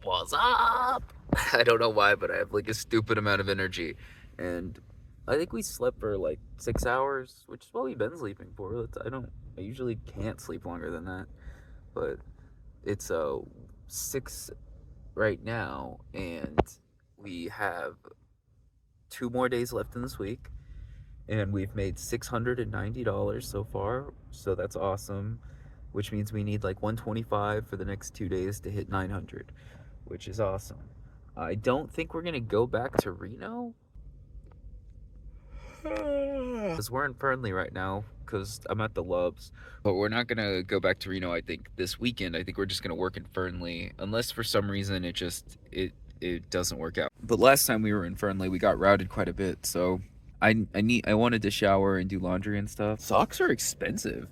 What's up? I don't know why, but I have like a stupid amount of energy. And I think we slept for like 6 hours, which is what we've been sleeping for. I usually can't sleep longer than that. But it's 6 right now, and we have 2 more days left in this week. And we've made $690 so far, so that's awesome. Which means we need like 125 for the next 2 days to hit 900, which is awesome. I don't think we're gonna go back to Reno because we're in Fernley right now because I'm at the Lubs. But we're not gonna go back to Reno. I think this weekend. I think we're just gonna work in Fernley, unless for some reason it doesn't work out. But last time we were in Fernley, we got routed quite a bit, so I wanted to shower and do laundry and stuff. Socks are expensive.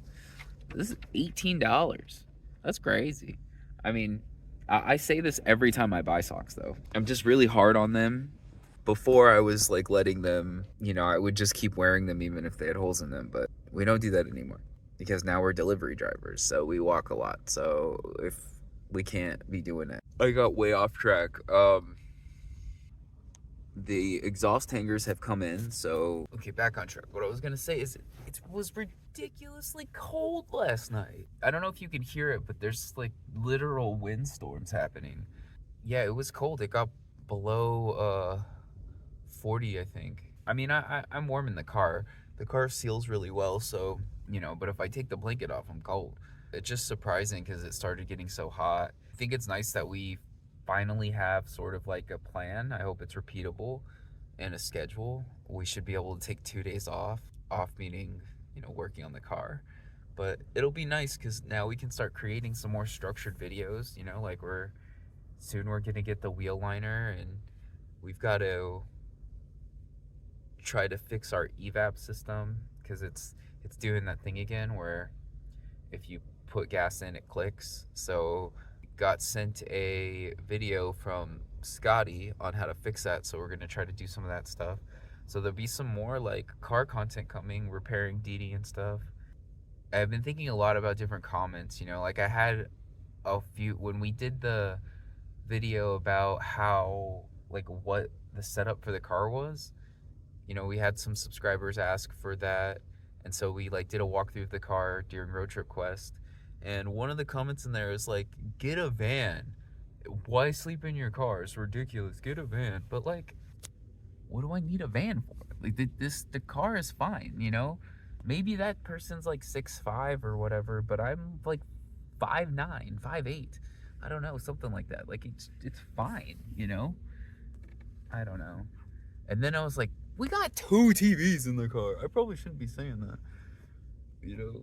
This is $18. That's crazy. I mean, I say this every time I buy socks, though. I'm just really hard on them. Before, I was like letting them, I would just keep wearing them even if they had holes in them. But we don't do that anymore because now we're delivery drivers, so we walk a lot. So if we can't be doing it, I got way off track. The exhaust hangers have come in, so okay, back on track. What I was gonna say is it was ridiculously cold last night. I don't know if you can hear it, but there's like literal windstorms happening. Yeah, it was cold. It got below 40, I think. I mean, I'm warm in the car. The car seals really well, so but if I take the blanket off, I'm cold. It's just surprising because it started getting so hot. I think it's nice that we finally have sort of like a plan. I hope it's repeatable and a schedule. We should be able to take 2 days off meaning working on the car, but it'll be nice because now we can start creating some more structured videos. Like we're gonna get the wheel liner, and we've got to try to fix our EVAP system because it's doing that thing again where if you put gas in, it clicks. So got sent a video from Scotty on how to fix that, so we're gonna try to do some of that stuff. So there'll be some more like car content coming, repairing DD and stuff. I've been thinking a lot about different comments. Like I had a few when we did the video about how like what the setup for the car was. We had some subscribers ask for that, and so we like did a walkthrough of the car during Road Trip Quest. And one of the comments in there is like, get a van. Why sleep in your car? It's ridiculous. Get a van. But like, what do I need a van for? Like the car is fine, Maybe that person's like 6'5" or whatever, but I'm like 5'9", 5'8". I don't know, something like that. Like it's fine, I don't know. And then I was like, we got 2 TVs in the car. I probably shouldn't be saying that.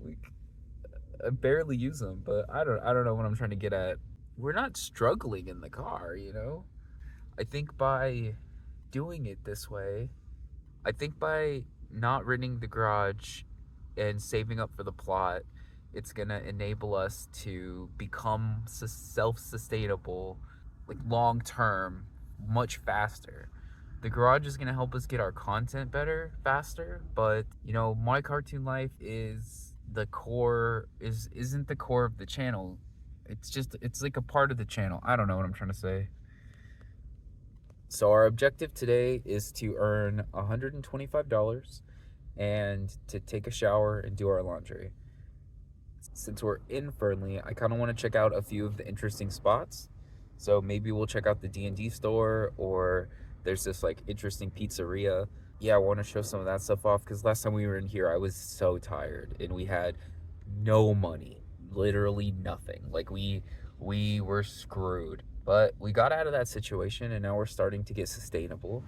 Like I barely use them, but I don't know what I'm trying to get at. We're not struggling in the car, I think by doing it this way, I think by not renting the garage and saving up for the plot, it's gonna enable us to become self-sustainable, like long-term, much faster. The garage is gonna help us get our content better, faster, but my cartoon life is the core isn't the core of the channel. It's like a part of the channel. I don't know what I'm trying to say. So our objective today is to earn $125 and to take a shower and do our laundry. Since we're in Fernley, I kind of want to check out a few of the interesting spots. So maybe we'll check out the D&D store, or there's this like interesting pizzeria. Yeah, I want to show some of that stuff off because last time we were in here, I was so tired and we had no money, literally nothing. Like we were screwed, but we got out of that situation and now we're starting to get sustainable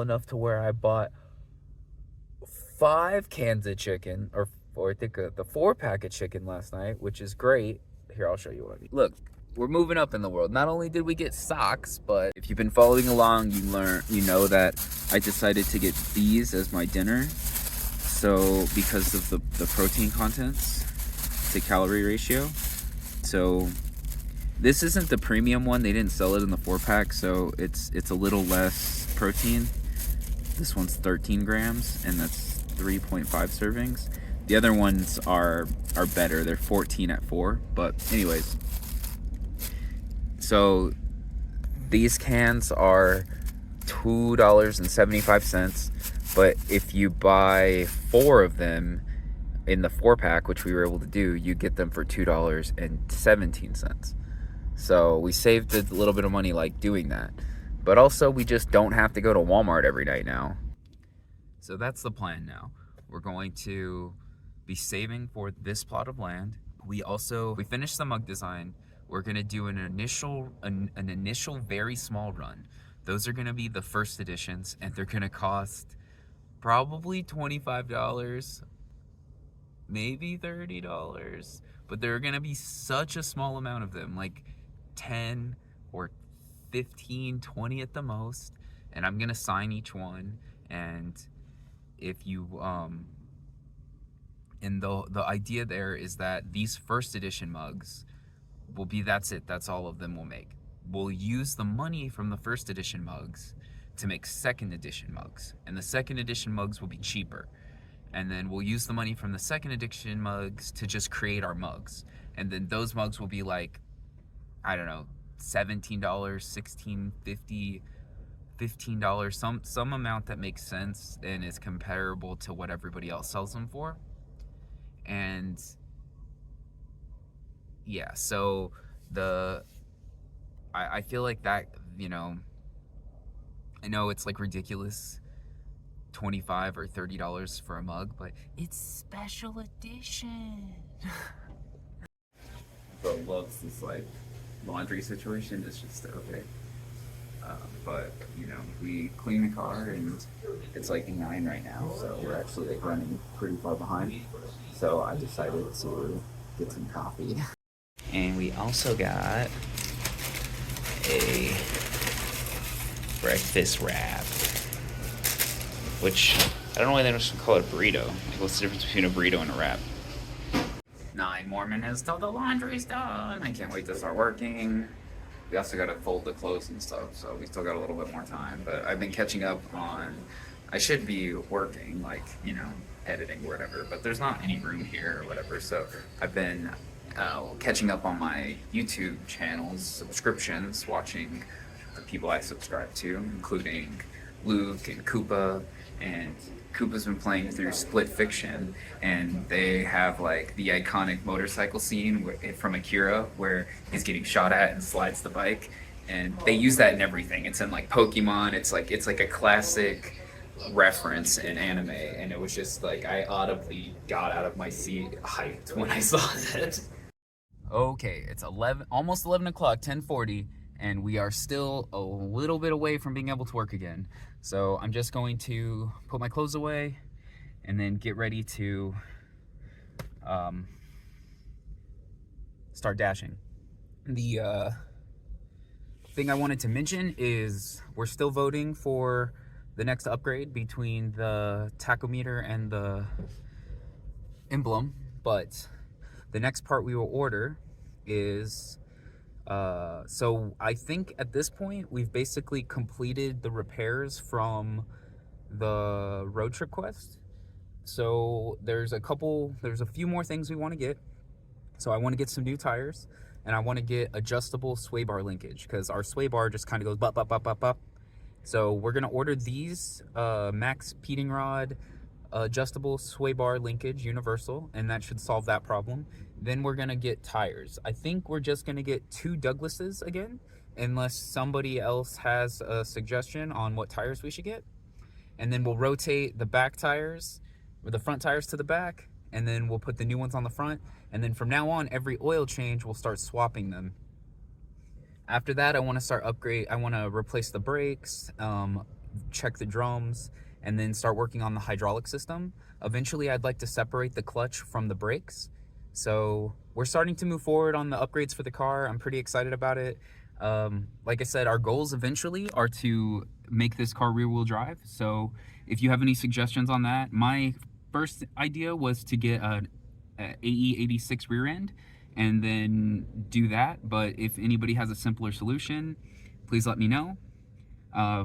enough to where I bought 5 cans of chicken, or I think the 4-pack of chicken last night, which is great. Here, I'll show you what I mean. Look. We're moving up in the world. Not only did we get socks, but if you've been following along, you know that I decided to get these as my dinner. So because of the protein contents, the calorie ratio. So this isn't the premium one. They didn't sell it in the 4-pack, so it's a little less protein. This one's 13 grams, and that's 3.5 servings. The other ones are better. They're 14 at 4. But anyways. So These cans are $2.75, but if you buy 4 of them in the 4-pack, which we were able to do, you get them for $2.17. So we saved a little bit of money like doing that. But also, we just don't have to go to Walmart every night now. So that's the plan now. We're going to be saving for this plot of land. We finished the mug design. We're gonna do an initial very small run. Those are gonna be the first editions, and they're gonna cost probably $25, maybe $30, but there are gonna be such a small amount of them, like 10 or 15, 20 at the most, and I'm gonna sign each one. And if you and the idea there is that these first edition mugs will be, that's all of them will make. We'll use the money from the first edition mugs to make second edition mugs, and the second edition mugs will be cheaper. And then we'll use the money from the second edition mugs to just create our mugs. And then those mugs will be like, I don't know, $17, $16.50, $15, some amount that makes sense and is comparable to what everybody else sells them for. And yeah, so I feel like that, you know, I know it's like ridiculous, $25 or $30 for a mug, but it's special edition. Bro loves this like laundry situation. It's just okay. But you know, we clean the car and it's like 9 right now, so we're actually like running pretty far behind. So I decided to get some coffee. And we also got a breakfast wrap, which I don't know why they don't call it a burrito. Like, what's the difference between a burrito and a wrap? 9 more minutes till the laundry's done. I can't wait to start working. We also got to fold the clothes and stuff, so we still got a little bit more time. But I've been catching up on, I should be working, like, you know, editing or whatever, but there's not any room here or whatever. So I've been catching up on my YouTube channel's subscriptions, watching the people I subscribe to, including Luke and Koopa. And Koopa's been playing through Split Fiction, and they have like the iconic motorcycle scene from Akira where he's getting shot at and slides the bike, and they use that in everything. It's in like Pokemon. It's like a classic reference in anime, and it was just like I audibly got out of my seat hyped when I saw that. Okay, it's almost 11 o'clock, 10:40, and we are still a little bit away from being able to work again. So I'm just going to put my clothes away and then get ready to start dashing. The thing I wanted to mention is we're still voting for the next upgrade between the tachometer and the emblem, but the next part we will order is so I think at this point we've basically completed the repairs from the road trip quest. So there's a few more things we want to get. So I want to get some new tires, and I want to get adjustable sway bar linkage, because our sway bar just kind of goes bop, bop, bop, bop, bop. So we're going to order these Max Peating Rod adjustable sway bar linkage universal, and that should solve that problem. Then we're going to get tires. I think we're just going to get 2 Douglases again, unless somebody else has a suggestion on what tires we should get. And then we'll rotate the back tires, or the front tires to the back, and then we'll put the new ones on the front. And then from now on, every oil change, we'll start swapping them. After that, I want to replace the brakes, check the drums, and then start working on the hydraulic system. Eventually, I'd like to separate the clutch from the brakes. So we're starting to move forward on the upgrades for the car. I'm pretty excited about it. Like I said, our goals eventually are to make this car rear-wheel drive. So if you have any suggestions on that, my first idea was to get an AE86 rear end and then do that. But if anybody has a simpler solution, please let me know.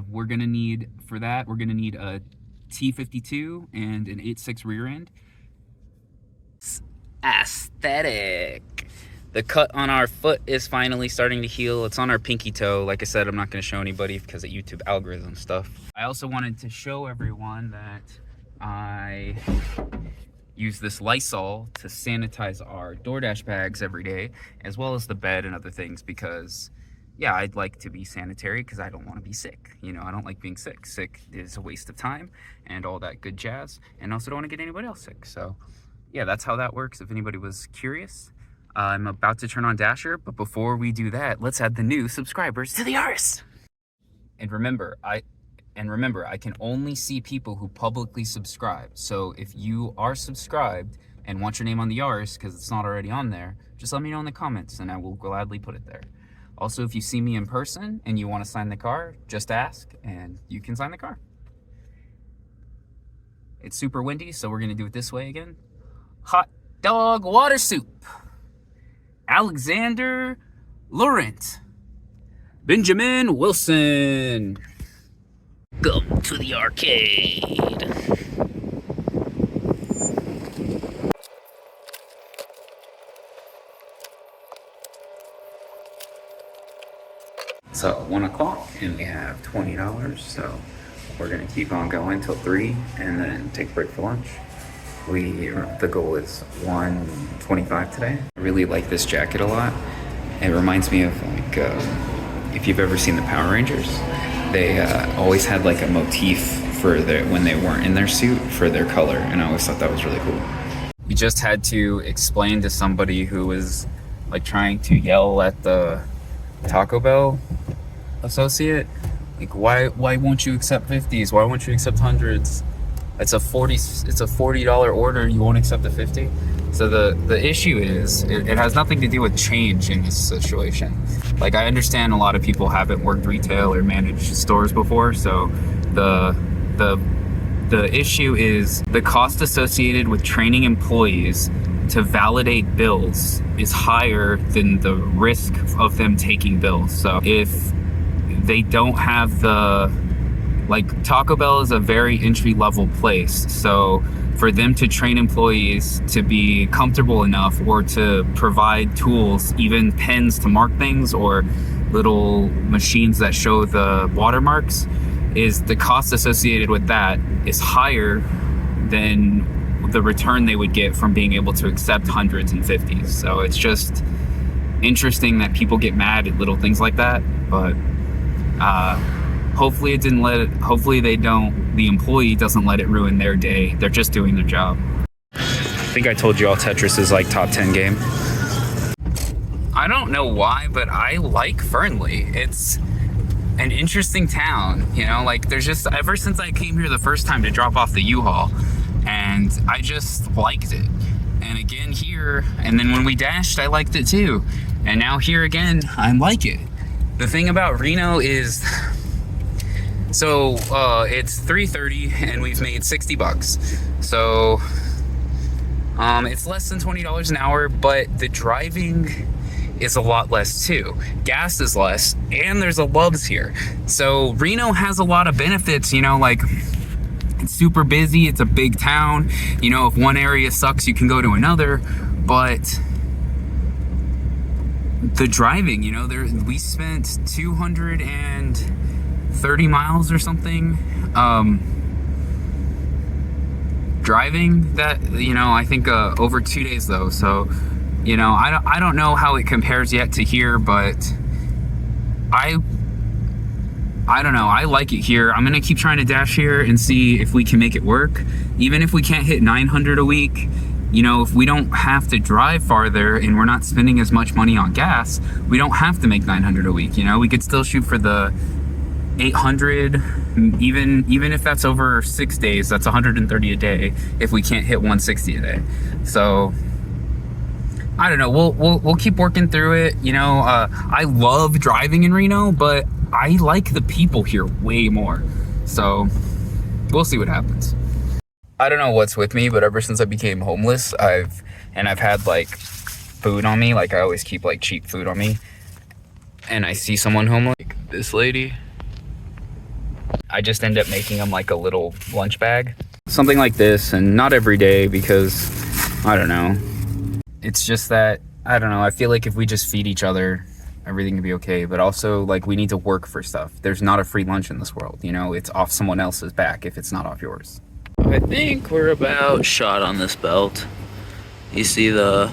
We're gonna need a T52 and an 8.6 rear end. Aesthetic. The cut on our foot is finally starting to heal. It's on our pinky toe. Like I said, I'm not going to show anybody because of YouTube algorithm stuff. I also wanted to show everyone that I use this Lysol to sanitize our DoorDash bags every day, as well as the bed and other things, because yeah, I'd like to be sanitary because I don't want to be sick. You know, I don't like being sick. Sick is a waste of time and all that good jazz, and also don't want to get anybody else sick. So yeah, that's how that works, if anybody was curious. I'm about to turn on Dasher, but before we do that, let's add the new subscribers to the arse. And remember, I can only see people who publicly subscribe. So if you are subscribed and want your name on the arse because it's not already on there, just let me know in the comments and I will gladly put it there. Also, if you see me in person and you want to sign the car, just ask and you can sign the car. It's super windy, so we're going to do it this way again. Hot dog water soup. Alexander Laurent. Benjamin Wilson. Come to the arcade. So 1 o'clock and we have $20, so we're gonna keep on going till 3 and then take a break for lunch. The goal is 125 today. I really like this jacket a lot. It reminds me of like, if you've ever seen the Power Rangers, they always had like a motif for when they weren't in their suit for their color, and I always thought that was really cool. We just had to explain to somebody who was like trying to yell at the Taco Bell associate, like why won't you accept 50s? Why won't you accept 100s? It's a $40 order. You won't accept a 50. So the issue is it has nothing to do with change in this situation. Like, I understand a lot of people haven't worked retail or managed stores before, so the issue is the cost associated with training employees to validate bills is higher than the risk of them taking bills. So if they don't have like, Taco Bell is a very entry-level place, so for them to train employees to be comfortable enough or to provide tools, even pens to mark things or little machines that show the watermarks, is the cost associated with that is higher than the return they would get from being able to accept 100s and 50s. So it's just interesting that people get mad at little things like that, but hopefully the employee doesn't let it ruin their day. They're just doing their job. I think I told you all Tetris is like top 10 game. I don't know why, but I like Fernley. It's an interesting town, you know, like there's just, ever since I came here the first time to drop off the U-Haul, and I just liked it. And again here, and then when we dashed, I liked it too. And now here again, I like it. The thing about Reno is, so it's 3:30 and we've made $60. So it's less than $20 an hour, but the driving is a lot less too. Gas is less, and there's a Love's here. So Reno has a lot of benefits, you know, like it's super busy, it's a big town. You know, if one area sucks, you can go to another, but the driving, you know, we spent 230 miles or something driving that, you know, I think over 2 days though. So, you know, I don't know how it compares yet to here, but I don't know, I like it here. I'm gonna keep trying to dash here and see if we can make it work. Even if we can't hit 900 a week, you know, if we don't have to drive farther and we're not spending as much money on gas, we don't have to make 900 a week. You know, we could still shoot for the 800, even if that's over 6 days, that's 130 a day if we can't hit 160 a day. So I don't know, we'll keep working through it. You know, I love driving in Reno, but I like the people here way more. So we'll see what happens. I don't know what's with me, but ever since I became homeless, I've had like food on me. Like I always keep like cheap food on me, and I see someone homeless, like this lady, I just end up making them like a little lunch bag, something like this. And not every day, because I don't know, it's just that I don't know. I feel like if we just feed each other, everything can be okay. But also, like, we need to work for stuff. There's not a free lunch in this world. You know, it's off someone else's back if it's not off yours. I think we're about shot on this belt. You see the,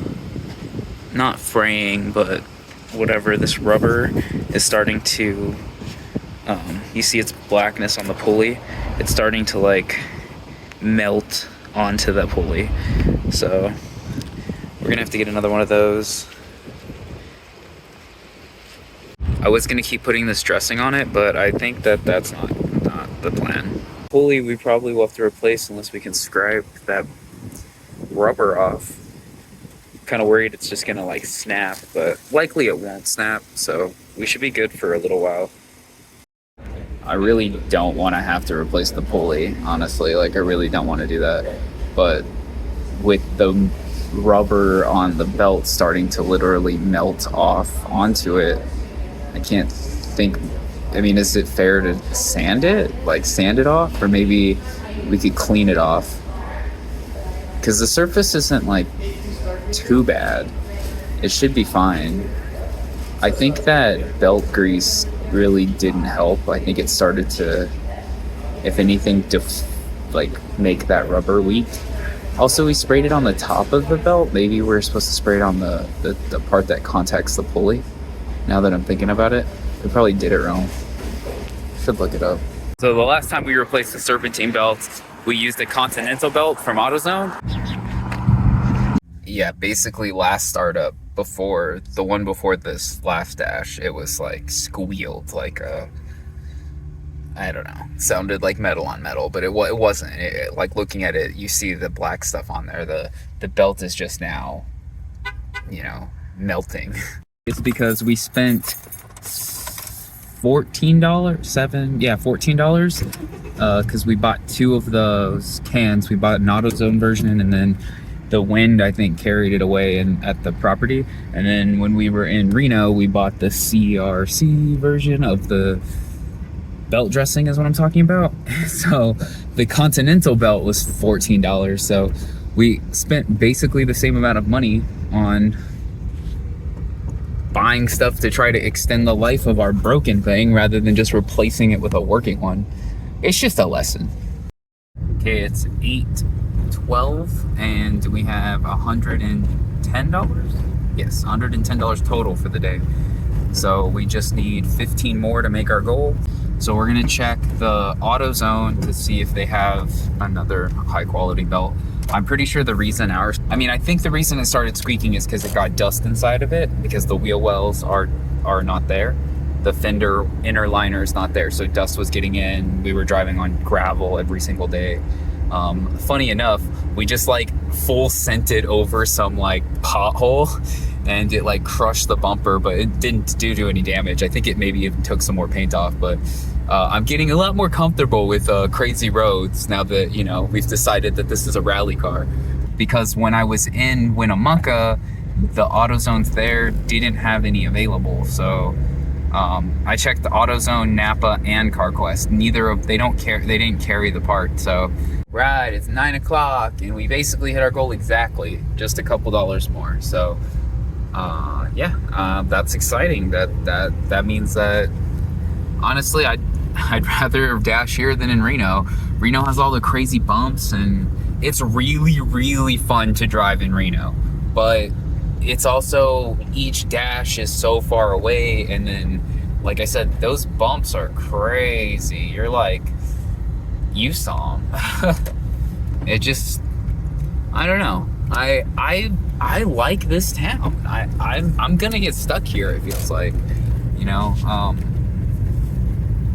not fraying, but whatever, this rubber is starting to, you see its blackness on the pulley. It's starting to like melt onto the pulley. So we're gonna have to get another one of those. I was gonna keep putting this dressing on it, but I think that that's not the plan. Pulley we probably will have to replace unless we can scrape that rubber off. Kind of worried it's just gonna like snap, but likely it won't snap, so we should be good for a little while. I really don't want to have to replace the pulley, honestly. Like, I really don't want to do that. But with the rubber on the belt starting to literally melt off onto it, I can't think. I mean, is it fair to sand it? Like, sand it off? Or maybe we could clean it off? Because the surface isn't, like, too bad. It should be fine. I think that belt grease really didn't help. I think it started to, if anything, like make that rubber weak. Also, we sprayed it on the top of the belt. Maybe we're supposed to spray it on the part that contacts the pulley. Now that I'm thinking about it, we probably did it wrong. Should look it up. So the last time we replaced the serpentine belt, we used a Continental belt from AutoZone. Yeah, basically last startup, before the one before this last dash, it was like squealed like a, I don't know, sounded like metal on metal, but it wasn't. Like, looking at it, you see the black stuff on there. The belt is just now, you know, melting. It's because we spent $14 because we bought two of those cans. We bought an AutoZone version, and then the wind, I think, carried it away at the property. And then when we were in Reno, we bought the CRC version of the belt dressing is what I'm talking about. So the Continental belt was $14. So we spent basically the same amount of money on buying stuff to try to extend the life of our broken thing rather than just replacing it with a working one. It's just a lesson. Okay, it's 8:12 and we have $110. Yes, $110 total for the day. So we just need 15 more to make our goal. So we're gonna check the AutoZone to see if they have another high quality belt. I'm pretty sure the reason I think the reason it started squeaking is because it got dust inside of it, because the wheel wells are not there. The fender inner liner is not there, so dust was getting in. We were driving on gravel every single day. Funny enough, we just like full scented over some like pothole and it like crushed the bumper, but it didn't do any damage. I think it maybe even took some more paint off, but I'm getting a lot more comfortable with crazy roads now that, you know, we've decided that this is a rally car. Because when I was in Winnemucca, the AutoZones there didn't have any available, so I checked the AutoZone, Napa, and CarQuest. They didn't carry the part. So right, it's 9 o'clock and we basically hit our goal exactly, just a couple dollars more. So that's exciting. That means that honestly I'd rather dash here than in Reno. Reno has all the crazy bumps and it's really, really fun to drive in Reno, but it's also, each dash is so far away, and then like I said, those bumps are crazy. You're like, you saw them. It just, I don't know. I like this town. I'm gonna get stuck here, it feels like, you know.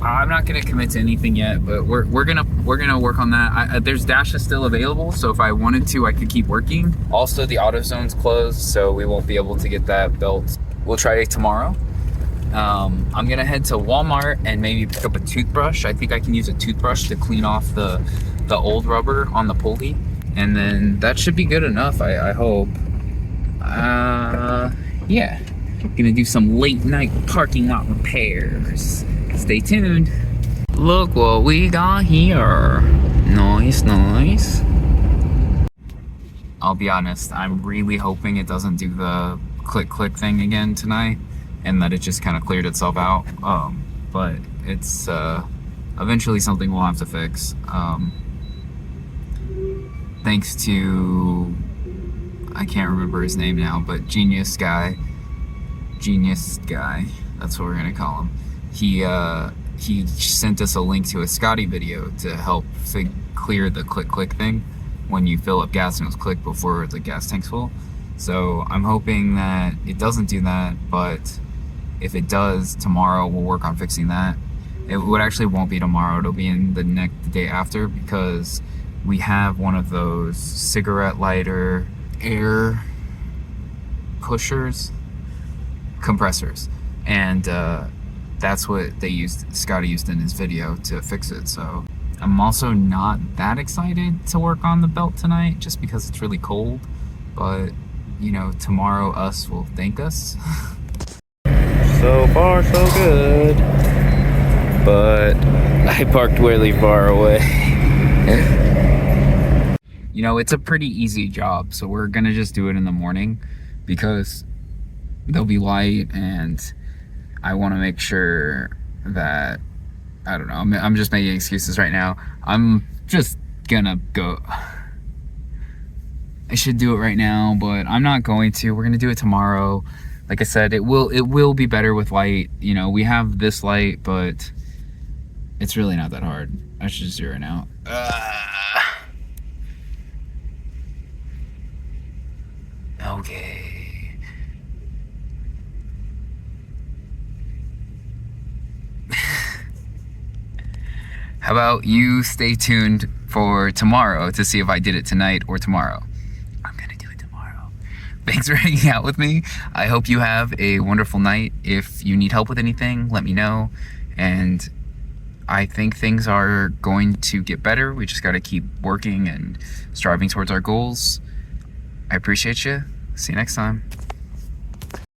I'm not gonna commit to anything yet, but we're gonna work on that. There's dashes still available, so if I wanted to, I could keep working. Also, the AutoZone's closed, so we won't be able to get that belt. We'll try it tomorrow. I'm gonna head to Walmart and maybe pick up a toothbrush. I think I can use a toothbrush to clean off the old rubber on the pulley, and then that should be good enough, I hope. Yeah, gonna do some late night parking lot repairs. Stay tuned. Look what we got here. Nice. I'll be honest, I'm really hoping it doesn't do the click thing again tonight, and that it just kind of cleared itself out. But it's eventually something we'll have to fix. Thanks to, I can't remember his name now, but Genius guy, that's what we're gonna call him. He sent us a link to a Scotty video to help clear the click thing when you fill up gas and it was click before the gas tank's full. So I'm hoping that it doesn't do that, but if it does, tomorrow we'll work on fixing that. It actually won't be tomorrow, it'll be in the day after, because we have one of those cigarette lighter air compressors, and that's what Scotty used in his video to fix it. So I'm also not that excited to work on the belt tonight, just because it's really cold, but you know, tomorrow us will thank us. So far, so good. But I parked really far away. You know, it's a pretty easy job, so we're gonna just do it in the morning because there'll be light, and I want to make sure that, I don't know, I'm just making excuses right now. I'm just gonna go. I should do it right now, but I'm not going to. We're gonna do it tomorrow. Like I said, it will be better with light. You know, we have this light, but it's really not that hard. I should just do it right now. Okay. How about you stay tuned for tomorrow to see if I did it tonight or tomorrow. I'm gonna do it tomorrow. Thanks for hanging out with me. I hope you have a wonderful night. If you need help with anything, let me know. And I think things are going to get better. We just gotta keep working and striving towards our goals. I appreciate you. See you next time.